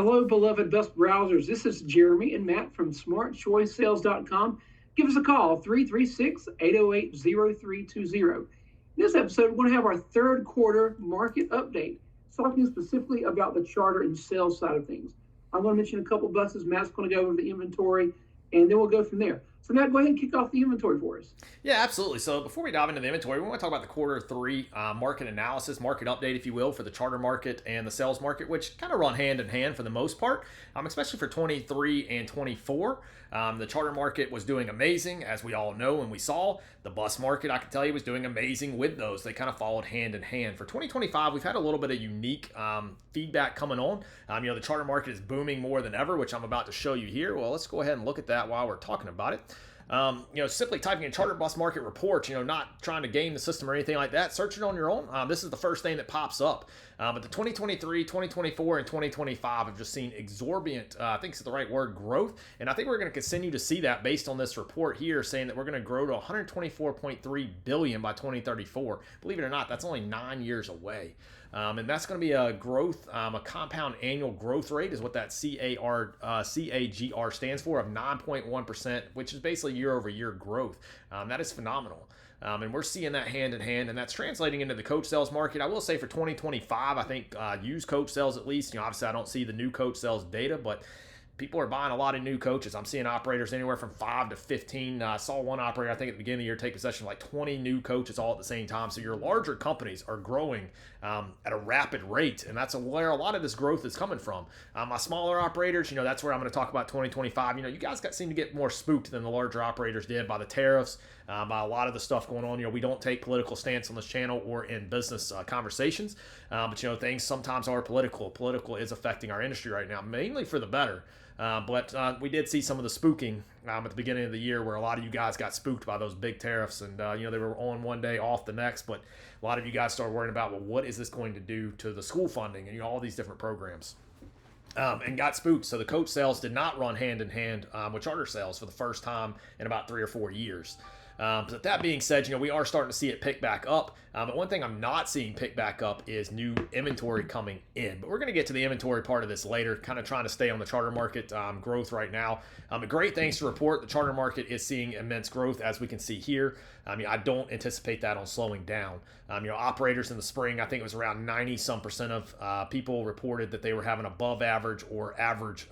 Hello, beloved best browsers. This is Jeremy and Matt from smartchoicesales.com. Give us a call, 336 808 0320. In this episode, we're going to have our third quarter market update, talking specifically about the charter and sales side of things. I'm going to mention a couple of buses. Matt's going to go over the inventory, and then we'll go from there. So, Matt, go ahead and kick off the inventory for us. Yeah, absolutely. So before we dive into the inventory, we want to talk about the quarter three market analysis, market update, if you will, for the charter market and the sales market, which kind of run hand in hand for the most part, especially for 23 and 24. The charter market was doing amazing, as we all know and we saw. The bus market, I can tell you, was doing amazing with those. They kind of followed hand in hand. For 2025, we've had a little bit of unique feedback coming on. The charter market is booming more than ever, which I'm about to show you here. Well, let's go ahead and look at that while we're talking about it. Simply typing in charter bus market reports, not trying to game the system or anything like that. Search it on your own. This is the first thing that pops up. But the 2023, 2024, and 2025 have just seen exorbitant, I think it's the right word, growth. And I think we're going to continue to see that based on this report here saying that we're going to grow to 124.3 billion by 2034. Believe it or not, that's only 9 years away. And that's going to be a growth, a compound annual growth rate is what that CAGR stands for, of 9.1%, which is basically year over year growth. That is phenomenal. And we're seeing that hand in hand, and that's translating into the coach sales market. I will say for 2025, I think used coach sales at least, obviously I don't see the new coach sales data, but people are buying a lot of new coaches. I'm seeing operators anywhere from 5 to 15. I saw one operator, I think at the beginning of the year, take possession of like 20 new coaches all at the same time. So your larger companies are growing at a rapid rate, and that's where a lot of this growth is coming from. My smaller operators, that's where I'm going to talk about 2025. You guys seem to get more spooked than the larger operators did by the tariffs, by a lot of the stuff going on. We don't take political stance on this channel or in business conversations, but things sometimes are political. Political is affecting our industry right now, mainly for the better. But we did see some of the spooking at the beginning of the year where a lot of you guys got spooked by those big tariffs, and they were on one day, off the next, but a lot of you guys started worrying about, well, what is this going to do to the school funding and all these different programs. And got spooked. So the coach sales did not run hand in hand with charter sales for the first time in about 3 or 4 years. But that being said, we are starting to see it pick back up. But one thing I'm not seeing pick back up is new inventory coming in. But we're going to get to the inventory part of this later, kind of trying to stay on the charter market growth right now. But great things to report. The charter market is seeing immense growth, as we can see here. I don't anticipate that on slowing down. Operators in the spring, I think it was around 90% of people reported that they were having above average or average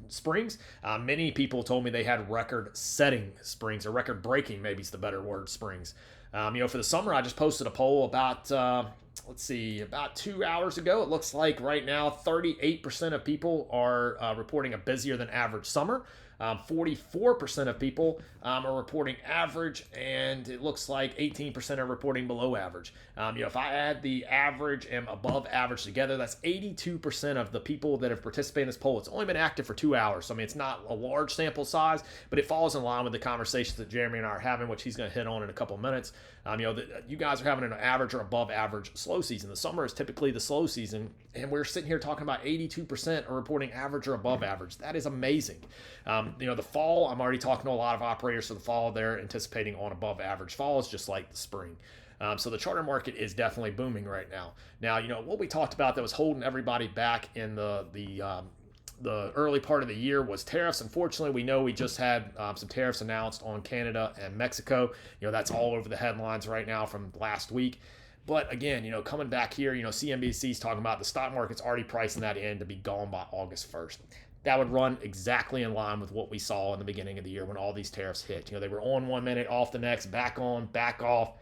springs. Many people told me they had record-setting springs, or record-breaking, maybe is the better word, springs. For the summer, I just posted a poll about, about 2 hours ago. It looks like right now 38% of people are reporting a busier than average summer. 44% of people are reporting average, and it looks like 18% are reporting below average. If I add the average and above average together, that's 82% of the people that have participated in this poll. It's only been active for 2 hours, so it's not a large sample size, but it falls in line with the conversations that Jeremy and I are having, which he's going to hit on in a couple of minutes. You guys are having an average or above average slow season. The summer is typically the slow season, and we're sitting here talking about 82% are reporting average or above average. That is amazing. The fall, I'm already talking to a lot of operators for the fall. They're anticipating on above average. Fall is just like the spring. So the charter market is definitely booming right now. Now, what we talked about that was holding everybody back in the early part of the year was tariffs. Unfortunately, we know we just had some tariffs announced on Canada and Mexico. That's all over the headlines right now from last week. But again, coming back here, CNBC's talking about the stock market's already pricing that in to be gone by August 1st. That would run exactly in line with what we saw in the beginning of the year when all these tariffs hit. They were on 1 minute, off the next, back on, back off.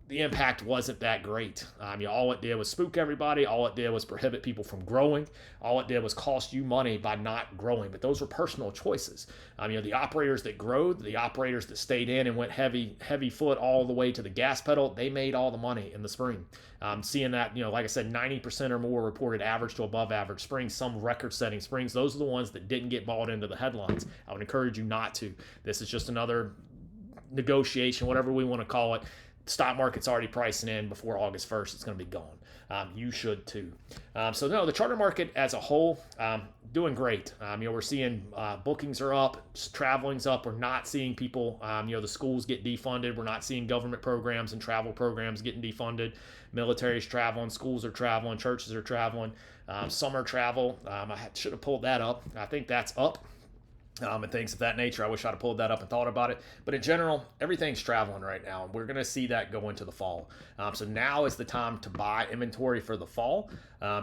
The impact wasn't that great. All it did was spook everybody. All it did was prohibit people from growing. All it did was cost you money by not growing. But those were personal choices. The operators that growed, the operators that stayed in and went heavy foot all the way to the gas pedal, they made all the money in the spring. Seeing that, like I said, 90% or more reported average to above average springs, some record-setting springs. Those are the ones that didn't get bought into the headlines. I would encourage you not to. This is just another negotiation, whatever we want to call it. Stock market's already pricing in before August 1st. It's going to be gone. you should too. So no, the charter market as a whole, doing great. We're seeing bookings are up, traveling's up. We're not seeing people, the schools get defunded. We're not seeing government programs and travel programs getting defunded. Military's traveling, schools are traveling, churches are traveling. Summer travel, I should have pulled that up. I think that's up. And things of that nature. I wish I'd have pulled that up and thought about it. But in general, everything's traveling right now. We're going to see that go into the fall. So now is the time to buy inventory for the fall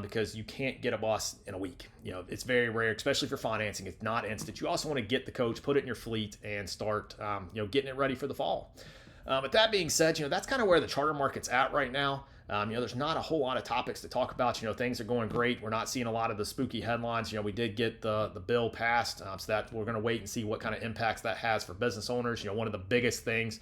because you can't get a bus in a week. It's very rare, especially for financing. It's not instant. You also want to get the coach, put it in your fleet, and start getting it ready for the fall. But that being said, that's kind of where the charter market's at right now. There's not a whole lot of topics to talk about. Things are going great. We're not seeing a lot of the spooky headlines. We did get the bill passed, so that we're going to wait and see what kind of impacts that has for business owners. One of the biggest things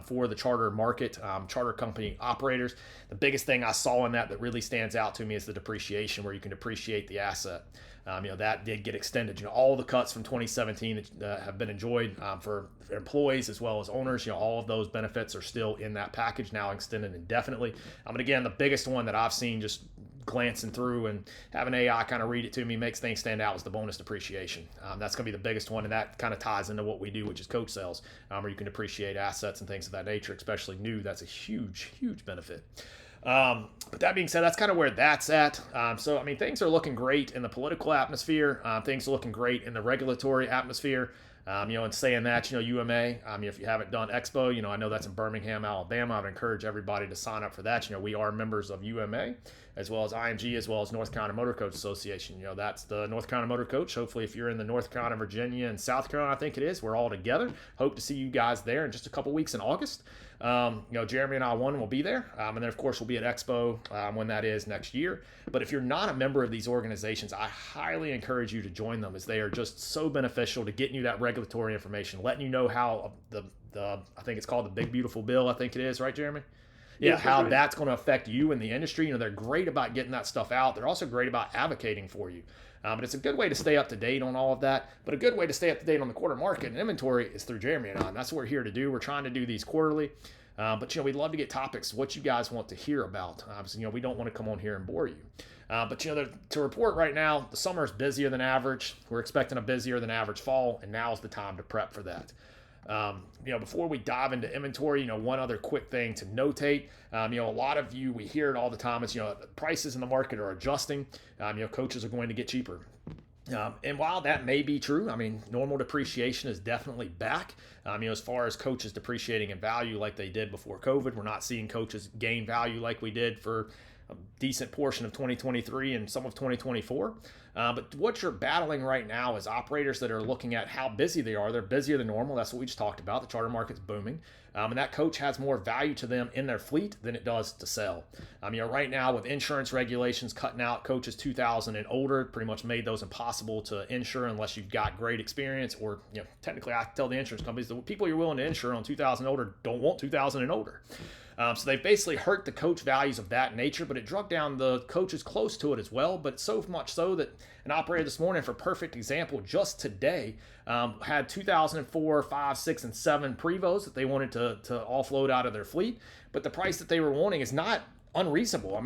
for the charter market, charter company operators, the biggest thing I saw in that really stands out to me is the depreciation, where you can depreciate the asset. That did get extended. All the cuts from 2017 that have been enjoyed for employees as well as owners, all of those benefits are still in that package now, extended indefinitely. But again, the biggest one that I've seen just glancing through and having AI kind of read it to me makes things stand out is the bonus depreciation. That's going to be the biggest one, and that kind of ties into what we do, which is coach sales, where you can depreciate assets and things of that nature, especially new. That's a huge, huge benefit. But that being said, that's kind of where that's at. So things are looking great in the political atmosphere. Things are looking great in the regulatory atmosphere. And saying that, UMA, if you haven't done Expo, I know that's in Birmingham, Alabama. I'd encourage everybody to sign up for that. We are members of UMA, as well as IMG, as well as North Carolina Motor Coach Association. That's the North Carolina Motor Coach. Hopefully, if you're in the North Carolina, Virginia, and South Carolina, I think it is, we're all together. Hope to see you guys there in just a couple weeks in August. Jeremy and I, will be there. And then, of course, we'll be at Expo when that is next year. But if you're not a member of these organizations, I highly encourage you to join them, as they are just so beneficial to getting you that regulatory information, letting you know how the I think it's called the Big Beautiful Bill, I think it is, right, Jeremy? Yeah, how that's going to affect you in the industry. They're great about getting that stuff out. They're also great about advocating for you. But it's a good way to stay up to date on all of that. But a good way to stay up to date on the quarter market and inventory is through Jeremy and I. And that's what we're here to do. We're trying to do these quarterly. But we'd love to get topics, what you guys want to hear about. So, we don't want to come on here and bore you. But to report right now, the summer is busier than average. We're expecting a busier than average fall, and now is the time to prep for that. Before we dive into inventory, one other quick thing to notate. A lot of you, we hear it all the time. It's prices in the market are adjusting. Coaches are going to get cheaper. And while that may be true, normal depreciation is definitely back. As far as coaches depreciating in value like they did before COVID, we're not seeing coaches gain value like we did for a decent portion of 2023 and some of 2024. But what you're battling right now is operators that are looking at how busy they are. They're busier than normal. That's what we just talked about. The charter market's booming. And that coach has more value to them in their fleet than it does to sell. Right now with insurance regulations cutting out coaches 2,000 and older, pretty much made those impossible to insure unless you've got great experience. Or technically, I tell the insurance companies the people you're willing to insure on 2,000 and older don't want 2,000 and older. So they've basically hurt the coach values of that nature, but it drug down the coaches close to it as well. But so much so that an operator this morning, for perfect example, just today, had 2004, 5, 6, and 7 Prevos that they wanted to offload out of their fleet. But the price that they were wanting is not unreasonable.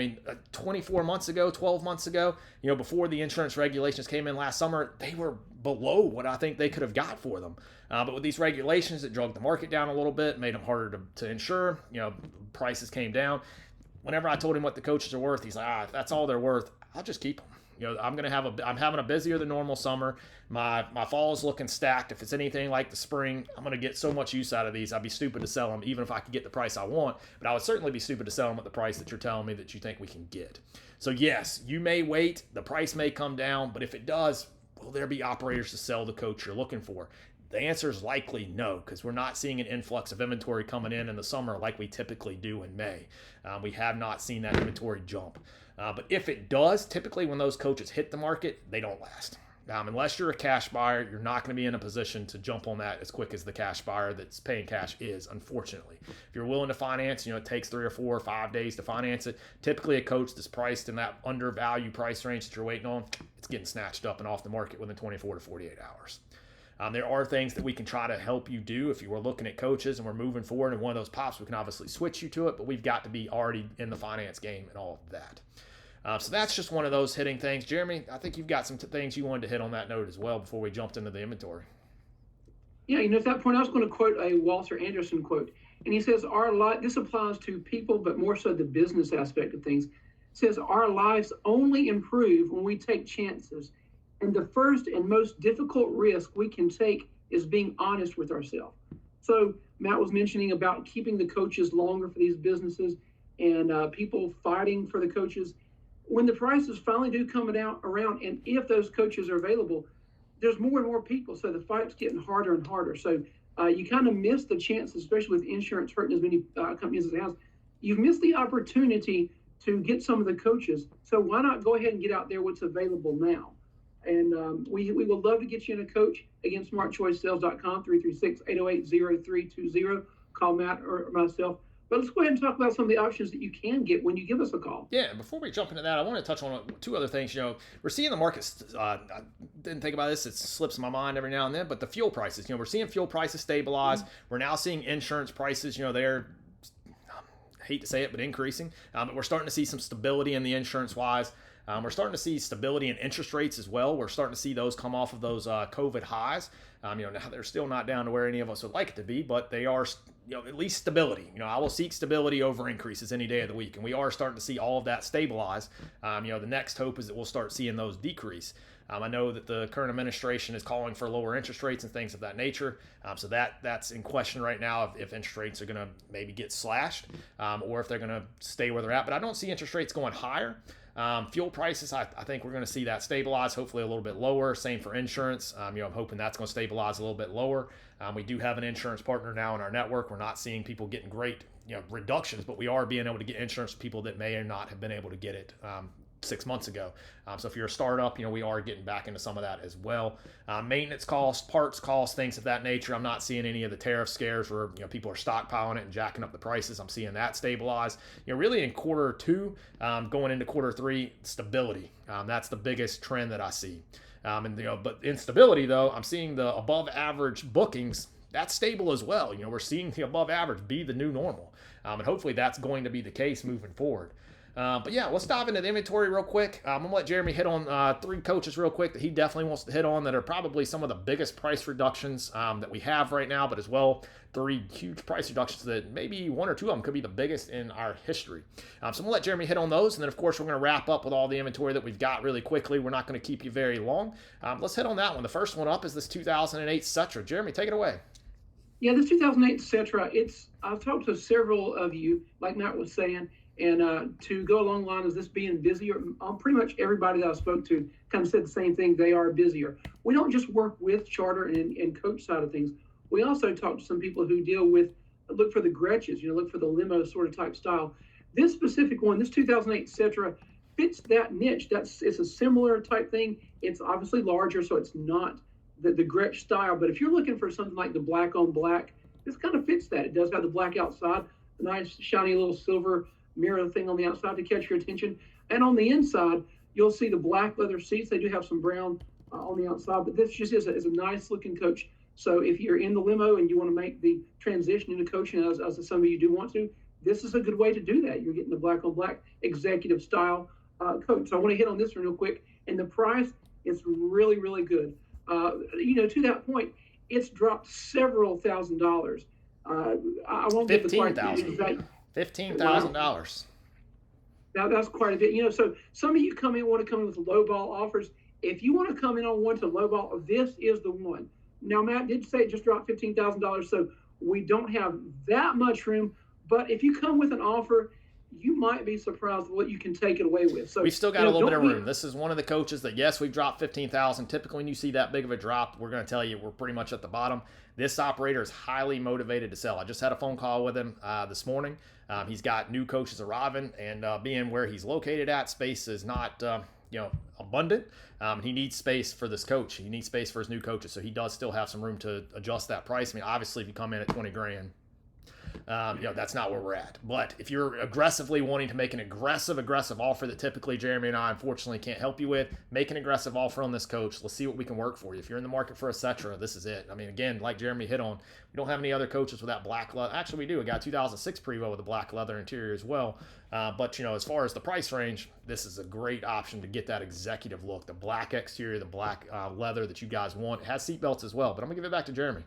24 months ago, 12 months ago, before the insurance regulations came in last summer, they were below what I think they could have got for them. But with these regulations, it drug the market down a little bit, made them harder to insure. Prices came down. Whenever I told him what the coaches are worth, he's like, if that's all they're worth, I'll just keep them. I'm having a busier than normal summer. My fall is looking stacked. If it's anything like the spring, I'm going to get so much use out of these. I'd be stupid to sell them, even if I could get the price I want. But I would certainly be stupid to sell them at the price that you're telling me that you think we can get. So yes, you may wait. The price may come down, but if it does, will there be operators to sell the coach you're looking for? The answer is likely no, because we're not seeing an influx of inventory coming in the summer like we typically do in May. We have not seen that inventory jump. But if it does, typically when those coaches hit the market, they don't last. Unless you're a cash buyer, you're not going to be in a position to jump on that as quick as the cash buyer that's paying cash is, unfortunately. If you're willing to finance, it takes 3 or 4 or 5 days to finance it. Typically, a coach that's priced in that undervalued price range that you're waiting on, it's getting snatched up and off the market within 24 to 48 hours. There are things that we can try to help you do. If you were looking at coaches and we're moving forward and one of those pops, we can obviously switch you to it, but we've got to be already in the finance game and all of that. So that's just one of those hitting things. Jeremy, I think you've got some things you wanted to hit on that note as well before we jumped into the inventory. Yeah, at that point, I was going to quote a Walter Anderson quote, and he says, "Our life." This applies to people, but more so the business aspect of things. It says, "Our lives only improve when we take chances, and the first and most difficult risk we can take is being honest with ourselves." So Matt was mentioning about keeping the coaches longer for these businesses, and people fighting for the coaches. When the prices finally do come around, and if those coaches are available, there's more and more people, so the fight's getting harder and harder. So you kind of miss the chance, especially with insurance hurting as many companies as it has. You've missed the opportunity to get some of the coaches. So why not go ahead and get out there what's available now? And we would love to get you in a coach. Again, smartchoicesales.com, 336-808-0320. Call Matt or myself. But let's go ahead and talk about some of the options that you can get when you give us a call. Yeah, before we jump into that, I want to touch on two other things. We're seeing the markets. I didn't think about this; it slips my mind every now and then. But the fuel prices, we're seeing fuel prices stabilize. Mm-hmm. We're now seeing insurance prices. They're, I hate to say it, but increasing. But we're starting to see some stability in the insurance wise. We're starting to see stability in interest rates as well. We're starting to see those come off of those COVID highs. Now they're still not down to where any of us would like it to be, but they are, at least stability. I will seek stability over increases any day of the week, and we are starting to see all of that stabilize. The next hope is that we'll start seeing those decrease. I know that the current administration is calling for lower interest rates and things of that nature. So that's in question right now if interest rates are going to maybe get slashed or if they're going to stay where they're at. But I don't see interest rates going higher. Fuel prices, I think we're going to see that stabilize, hopefully a little bit lower. Same for insurance. I'm hoping that's going to stabilize a little bit lower. We do have an insurance partner now in our network. We're not seeing people getting great reductions, but we are being able to get insurance to people that may or not have been able to get it 6 months ago. So if you're a startup, we are getting back into some of that as well. Maintenance costs, parts costs, things of that nature. I'm not seeing any of the tariff scares where people are stockpiling it and jacking up the prices. I'm seeing that stabilize. Really in quarter two, going into quarter three, stability. That's the biggest trend that I see. But in stability though, I'm seeing the above average bookings. That's stable as well. We're seeing the above average be the new normal. And hopefully that's going to be the case moving forward. But yeah, let's dive into the inventory real quick. I'm going to let Jeremy hit on 3 coaches real quick that he definitely wants to hit on that are probably some of the biggest price reductions that we have right now, but as well, 3 huge price reductions that maybe 1 or 2 of them could be the biggest in our history. So I'm going to let Jeremy hit on those, and then of course we're going to wrap up with all the inventory that we've got really quickly. We're not going to keep you very long. Let's hit on that one. The first one up is this 2008 Cetra. Jeremy, take it away. Yeah, this 2008 Cetra, I've talked to several of you, like Matt was saying, and to go along the line as this being busier, pretty much everybody that I spoke to kind of said the same thing. They are busier. We don't just work with charter and coach side of things. We also talk to some people who look for the Gretches, look for the limo sort of type style. This specific one, this 2008 Cetra, fits that niche. It's a similar type thing. It's obviously larger, so it's not the Gretsch style. But if you're looking for something like the black on black, this kind of fits that. It does have the black outside, a nice shiny little silver mirror thing on the outside to catch your attention. And on the inside, you'll see the black leather seats. They do have some brown on the outside, but this just is a nice looking coach. So if you're in the limo and you want to make the transition into coaching, as some of you do want to, this is a good way to do that. You're getting the black on black executive style coach. So I want to hit on this one real quick. And the price is really, really good. To that point, it's dropped several $1,000s. I won't give the price. $15,000. Now that's quite a bit. So some of you want to come in with low ball offers. If you want to come in on one to low ball, this is the one. Now Matt did say it just dropped $15,000, so we don't have that much room. But if you come with an offer, you might be surprised what you can take it away with. So we've still got a little bit of room. This is one of the coaches that, yes, we've dropped $15,000. Typically, when you see that big of a drop, we're going to tell you we're pretty much at the bottom. This operator is highly motivated to sell. I just had a phone call with him this morning. He's got new coaches arriving, and being where he's located at, space is not abundant. He needs space for this coach. He needs space for his new coaches, so he does still have some room to adjust that price. I mean, obviously, if you come in at $20,000. That's not where we're at. But if you're aggressively wanting to make an aggressive offer that typically Jeremy and I unfortunately can't help you with, make an aggressive offer on this coach. Let's see what we can work for you. If you're in the market for a Cetra, this is it. I mean, again, like Jeremy hit on, we don't have any other coaches with that black leather. Actually, we do. We got 2006 Prevost with a black leather interior as well. But as far as the price range, this is a great option to get that executive look, the black exterior, the black leather that you guys want. It has seatbelts as well. But I'm gonna give it back to Jeremy.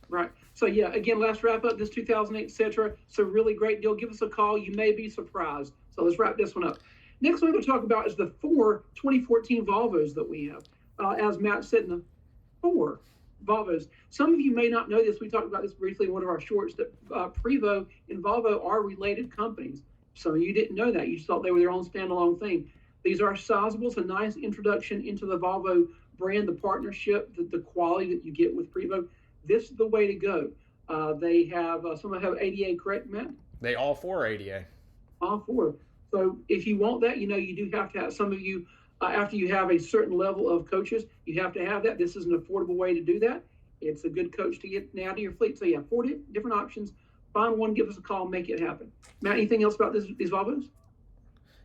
Right. So yeah, again, let's wrap up this 2008 Cetra. It's a really great deal. Give us a call. You may be surprised. So let's wrap this one up. Next one we're going to talk about is the 4 2014 Volvos that we have. As Matt said, in the 4 Volvos. Some of you may not know this. We talked about this briefly in one of our shorts, that Prevost and Volvo are related companies. Some of you didn't know that. You just thought they were their own standalone thing. These are sizable. It's a nice introduction into the Volvo brand, the partnership, the quality that you get with Prevost. This is the way to go. They have, some of them have ADA, correct, Matt? They all 4 ADA. All 4. So if you want that, you do have to have, some of you, after you have a certain level of coaches, you have to have that. This is an affordable way to do that. It's a good coach to get now to your fleet. So you have 4 different options. Find one, give us a call, make it happen. Matt, anything else about these Volvos?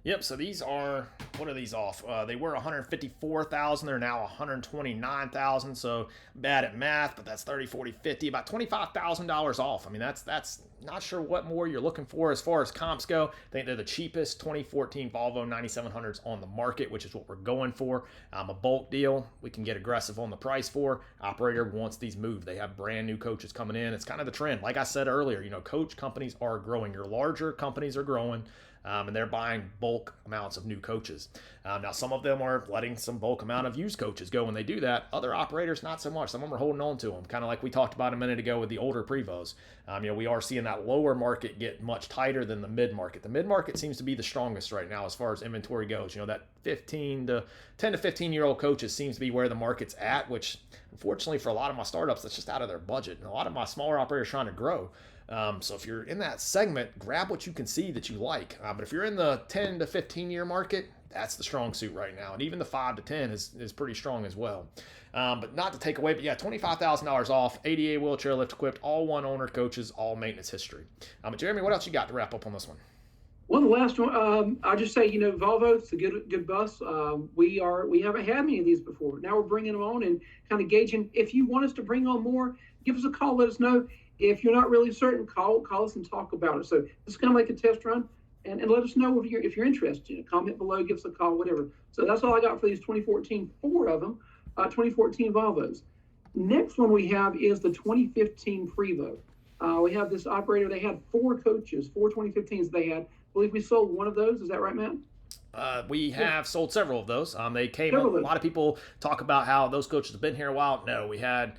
Yep. So these are, what are these off? They were 154,000. They're now 129,000. So bad at math, but that's 30, 40, 50, about $25,000 off. I mean, that's not sure what more you're looking for as far as comps go. I think they're the cheapest 2014 Volvo 9700s on the market, which is what we're going for. A bulk deal, we can get aggressive on the price for. Operator wants these moved. They have brand new coaches coming in. It's kind of the trend. Like I said earlier, coach companies are growing. Your larger companies are growing. And they're buying bulk amounts of new coaches. Now, some of them are letting some bulk amount of used coaches go when they do that. Other operators, not so much. Some of them are holding on to them, kind of like we talked about a minute ago with the older Prevosts. We are seeing that lower market get much tighter than the mid-market. The mid-market seems to be the strongest right now as far as inventory goes. That 10 to 15-year-old coaches seems to be where the market's at, which unfortunately for a lot of my startups, that's just out of their budget. And a lot of my smaller operators trying to grow. So if you're in that segment, grab what you can see that you like. But if you're in the 10 to 15 year market, that's the strong suit right now. And even the 5 to 10 is pretty strong as well. But not to take away, but yeah, $25,000 off, ADA wheelchair lift equipped, all one owner coaches, all maintenance history. But Jeremy, what else you got to wrap up on this one? Well, the last one, I'll just say, Volvo, it's a good bus. We haven't had many of these before. Now we're bringing them on and kind of gauging. If you want us to bring on more, give us a call. Let us know. If you're not really certain, call us and talk about it. So it's kind of like a test run, and let us know if you're interested. Comment below, give us a call, whatever. So that's all I got for these 2014, 4 of them, 2014 Volvos. Next one we have is the 2015 Prevost. We have this operator. They had 4 coaches, 4 2015s they had. I believe we sold one of those. Is that right, Matt? We have sold several of those. They came up. A lot of people talk about how those coaches have been here a while. No, we had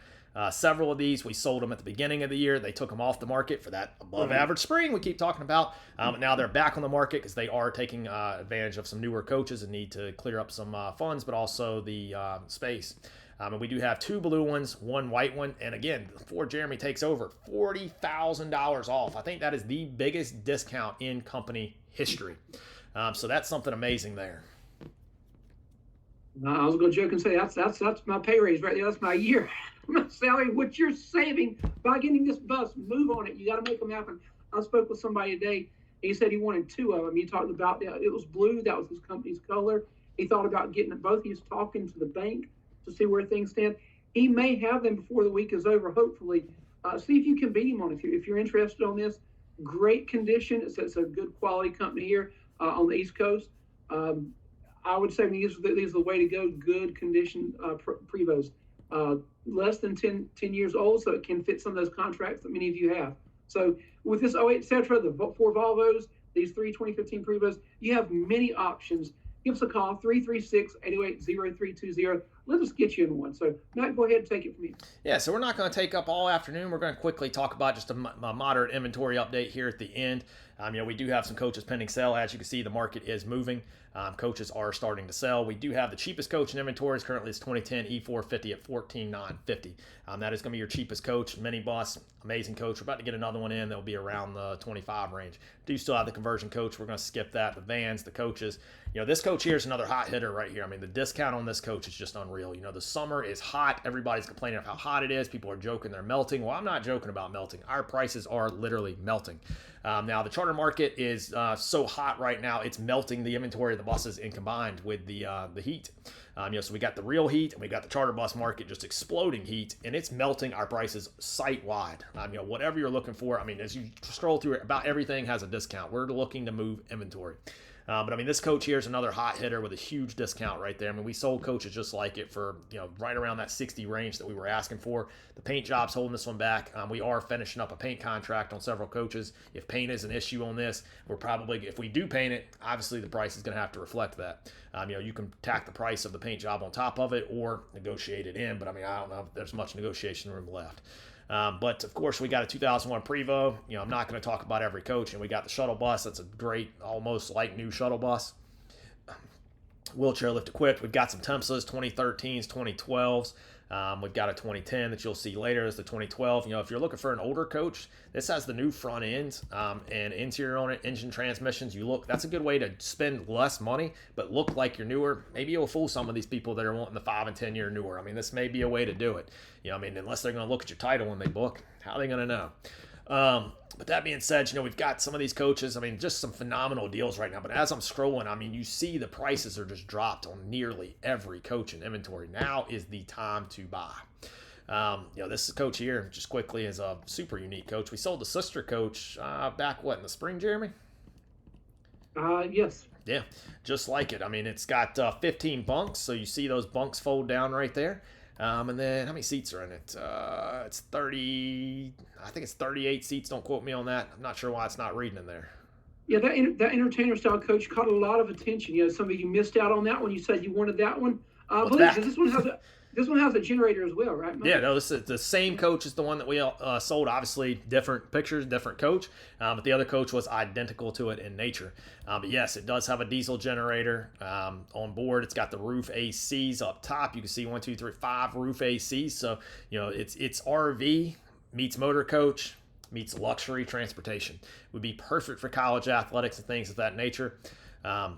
several of these. We sold them at the beginning of the year. They took them off the market for that above average spring we keep talking about. Now they're back on the market because they are taking advantage of some newer coaches and need to clear up some funds, but also the space. And we do have 2 blue ones, 1 white one. And again, before Jeremy takes over, $40,000 off. I think that is the biggest discount in company history. So that's something amazing there. I was going to joke and say that's my pay raise right there. That's my year. My salary, what you're saving by getting this bus, move on it. You got to make them happen. I spoke with somebody today. He said he wanted 2 of them. He talked about it was blue. That was his company's color. He thought about getting it both. He's talking to the bank to see where things stand. He may have them before the week is over, hopefully. See if you can beat him on it. If you're interested on this. Great condition. It's a good quality company here on the East Coast. I would say these are the way to go. Good condition Prevost. Less than 10 years old, so it can fit some of those contracts that many of you have. So with this 08 Cetra, the 4 Volvos, these 3 2015 Prevosts, you have many options. Give us a call, 336-808-0320. Let us get you in one. So Matt, go ahead and take it from here. Yeah, so we're not going to take up all afternoon. We're going to quickly talk about just a moderate inventory update here at the end. We do have some coaches pending sale. As you can see, the market is moving. Coaches are starting to sell. We do have the cheapest coach in inventories. Currently, it's 2010 E450 at $14,950. That is going to be your cheapest coach. Mini Boss, amazing coach. We're about to get another one in. That'll be around the 25 range. Do still have the conversion coach. We're going to skip that. The Vans, the coaches. This coach here is another hot hitter right here. The discount on this coach is just unreal. The summer is hot. Everybody's complaining of how hot it is. People are joking they're melting. Well, I'm not joking about melting. Our prices are literally melting. Now, the charter market is so hot right now, it's melting the inventory of the buses in combined with the heat. So we got the real heat and we got the charter bus market just exploding heat, and it's melting our prices site-wide. Whatever you're looking for, as you scroll through it, about everything has a discount. We're looking to move inventory. But this coach here is another hot hitter with a huge discount right there. We sold coaches just like it for, right around that 60 range that we were asking for. The paint job's holding this one back. We are finishing up a paint contract on several coaches. If paint is an issue on this, we're probably, if we do paint it, obviously the price is going to have to reflect that. You can tack the price of the paint job on top of it or negotiate it in, but I don't know if there's much negotiation room left. But of course, we got a 2001 Prevost. I'm not going to talk about every coach. And we got the shuttle bus. That's a great, almost like new shuttle bus. Wheelchair lift equipped. We've got some Tempsas, 2013s, 2012s. We've got a 2010 that you'll see later as the 2012. If you're looking for an older coach, this has the new front end and interior on it, engine transmissions. That's a good way to spend less money, but look like you're newer. Maybe you'll fool some of these people that are wanting the 5 and 10 year newer. This may be a way to do it. Unless they're going to look at your title when they book, how are they going to know? But that being said, we've got some of these coaches, just some phenomenal deals right now. But as I'm scrolling, you see the prices are just dropped on nearly every coach in inventory. Now is the time to buy. This coach here, just quickly, is a super unique coach. We sold the sister coach back, in the spring, Jeremy? Yes. Yeah, just like it. It's got 15 bunks, so you see those bunks fold down right there. And then how many seats are in it? It's 30, I think it's 38 seats. Don't quote me on that. I'm not sure why it's not reading in there. Yeah, that entertainer style coach caught a lot of attention. Some of you missed out on that one. You said you wanted that one. This one has a generator as well, right, Mike? Yeah, no, this is the same coach as the one that we sold. Obviously, different pictures, different coach, but the other coach was identical to it in nature. But yes, it does have a diesel generator on board. It's got the roof ACs up top. You can see 1, 2, 3, 5 roof ACs. So it's RV meets motor coach meets luxury transportation. Would be perfect for college athletics and things of that nature.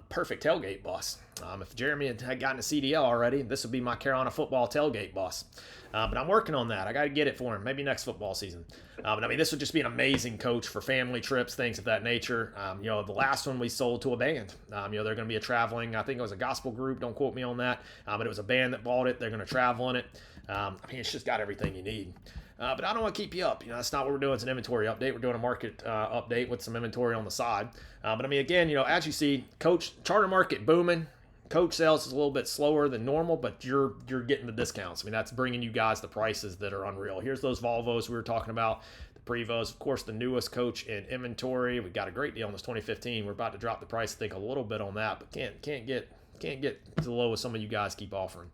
Perfect tailgate bus. If Jeremy had gotten a CDL already, this would be my Carolina football tailgate bus. But I'm working on that. I got to get it for him, maybe next football season. But this would just be an amazing coach for family trips, things of that nature. The last one we sold to a band. They're going to be a traveling, I think it was a gospel group. Don't quote me on that. But it was a band that bought it. They're going to travel in it. It's just got everything you need. But I don't want to keep you up. That's not what we're doing. It's an inventory update. We're doing a market update with some inventory on the side. But again, as you see, charter market booming. Coach sales is a little bit slower than normal, but you're getting the discounts. That's bringing you guys the prices that are unreal. Here's those Volvos we were talking about, the Prevost, of course, the newest coach in inventory. We got a great deal on this 2015. We're about to drop the price, I think, a little bit on that, but can't get to the low as some of you guys keep offering.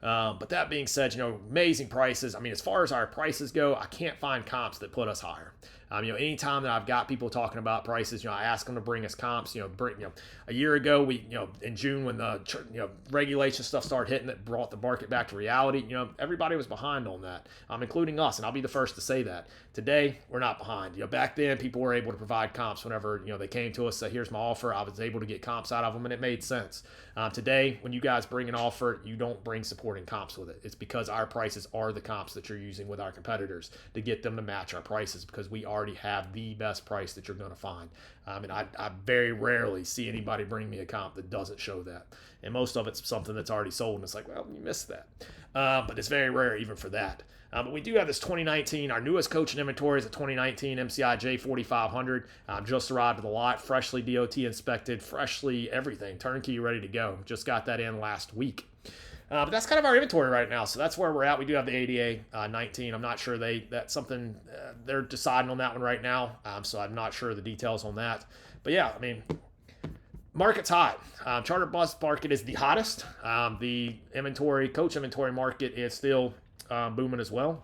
But that being said, amazing prices. As far as our prices go, I can't find comps that put us higher. Anytime that I've got people talking about prices, I ask them to bring us comps. A year ago, we, in June when the regulation stuff started hitting, that brought the market back to reality. Everybody was behind on that, including us, and I'll be the first to say that. Today, we're not behind. Back then, people were able to provide comps whenever they came to us. Say, here's my offer. I was able to get comps out of them, and it made sense. Today, when you guys bring an offer, you don't bring supporting comps with it. It's because our prices are the comps that you're using with our competitors to get them to match our prices, because we already have the best price that you're going to find. I very rarely see anybody bring me a comp that doesn't show that. And most of it's something that's already sold, and it's like, well, you missed that. But it's very rare even for that. But we do have this 2019, our newest coach in inventory is a 2019 MCI J4500. Just arrived at the lot, freshly DOT inspected, freshly everything, turnkey, ready to go. Just got that in last week. But that's kind of our inventory right now. So that's where we're at. We do have the ADA 19. I'm not sure that's something they're deciding on that one right now. So I'm not sure the details on that. But yeah, market's hot. Charter bus market is the hottest. The coach inventory market is still booming as well.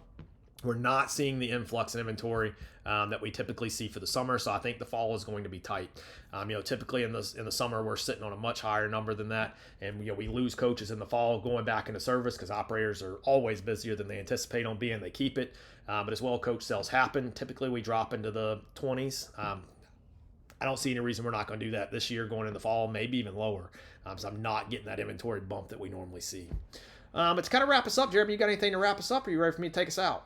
We're not seeing the influx in inventory that we typically see for the summer, so I think the fall is going to be tight. Typically in the summer we're sitting on a much higher number than that, and we lose coaches in the fall going back into service because operators are always busier than they anticipate on being. They keep it, but as well, coach sales happen. Typically we drop into the 20s. I don't see any reason we're not going to do that this year going in the fall, maybe even lower. So I'm not getting that inventory bump that we normally see. But to kind of wrap us up, Jeremy, you got anything to wrap us up? Or are you ready for me to take us out?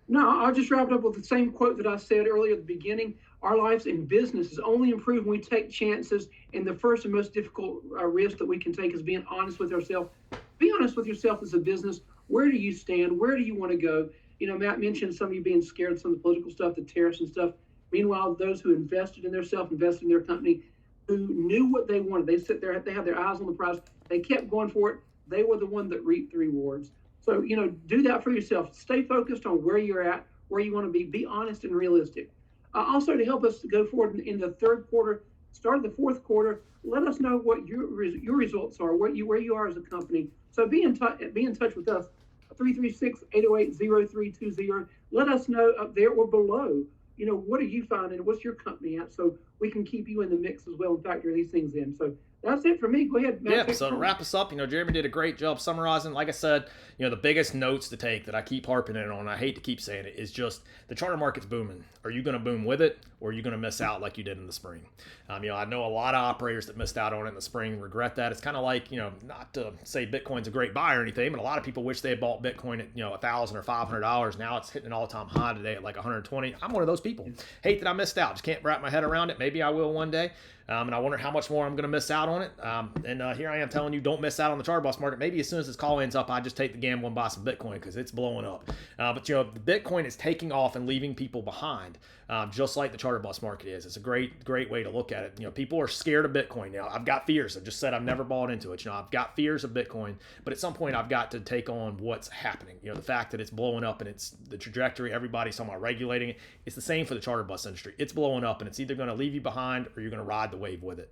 No, I'll just wrap it up with the same quote that I said earlier at the beginning. Our lives in business is only improved when we take chances. And the first and most difficult risk that we can take is being honest with ourselves. Be honest with yourself as a business. Where do you stand? Where do you want to go? Matt mentioned some of you being scared of some of the political stuff, the tariffs and stuff. Meanwhile, those who invested in themselves, invested in their company, who knew what they wanted, they sit there, they have their eyes on the prize. They kept going for it. They were the one that reaped the rewards. So, do that for yourself. Stay focused on where you're at, where you want to be. Be honest and realistic. Also, to help us to go forward in the third quarter, start of the fourth quarter, let us know what your results are, where you are as a company. So be in touch with us, 336-808-0320. Let us know up there or below, what are you finding? What's your company at? So we can keep you in the mix as well and factor these things in. So that's it for me. Go ahead, Matt. Yeah, so to wrap us up, Jeremy did a great job summarizing. Like I said, the biggest notes to take that I keep harping in on, I hate to keep saying it, is just the charter market's booming. Are you going to boom with it, or are you going to miss out like you did in the spring? I know a lot of operators that missed out on it in the spring regret that. It's kind of like, not to say Bitcoin's a great buy or anything, but a lot of people wish they had bought Bitcoin at, $1,000 or $500. Now it's hitting an all-time high today at like 120. I'm one of those people. Hate that I missed out. Just can't wrap my head around it. Maybe I will one day. And I wonder how much more I'm going to miss out on it. And here I am telling you, don't miss out on the charter bus market. Maybe as soon as this call ends up, I just take the gamble and buy some Bitcoin because it's blowing up. But the Bitcoin is taking off and leaving people behind, just like the charter bus market is. It's a great way to look at it. People are scared of Bitcoin now. I've got fears. I just said I've never bought into it. I've got fears of Bitcoin, but at some point I've got to take on what's happening. The fact that it's blowing up and it's the trajectory. Everybody's talking about regulating it. It's the same for the charter bus industry. It's blowing up, and it's either going to leave you behind or you're going to ride the wave with it.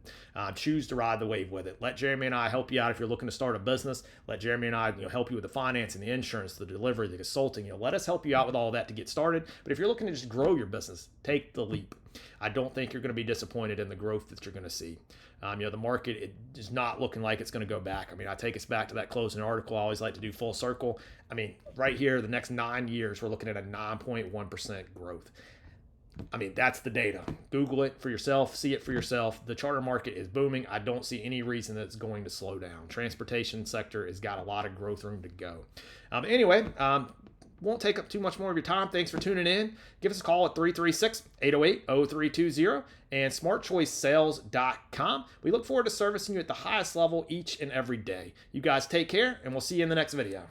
Choose to ride the wave with it. Let Jeremy and I help you out if you're looking to start a business. Let Jeremy and I help you with the financing, the insurance, the delivery, the consulting. Let us help you out with all that to get started. But if you're looking to just grow your business, take the leap. I don't think you're going to be disappointed in the growth that you're going to see. The market, it is not looking like it's going to go back. I take us back to that closing article. I always like to do full circle. Right here, the next 9 years, we're looking at a 9.1% growth. That's the data. Google it for yourself. See it for yourself. The charter market is booming. I don't see any reason that it's going to slow down. Transportation sector has got a lot of growth room to go. Anyway, won't take up too much more of your time. Thanks for tuning in. Give us a call at 336-808-0320 and smartchoicesales.com. We look forward to servicing you at the highest level each and every day. You guys take care, and we'll see you in the next video.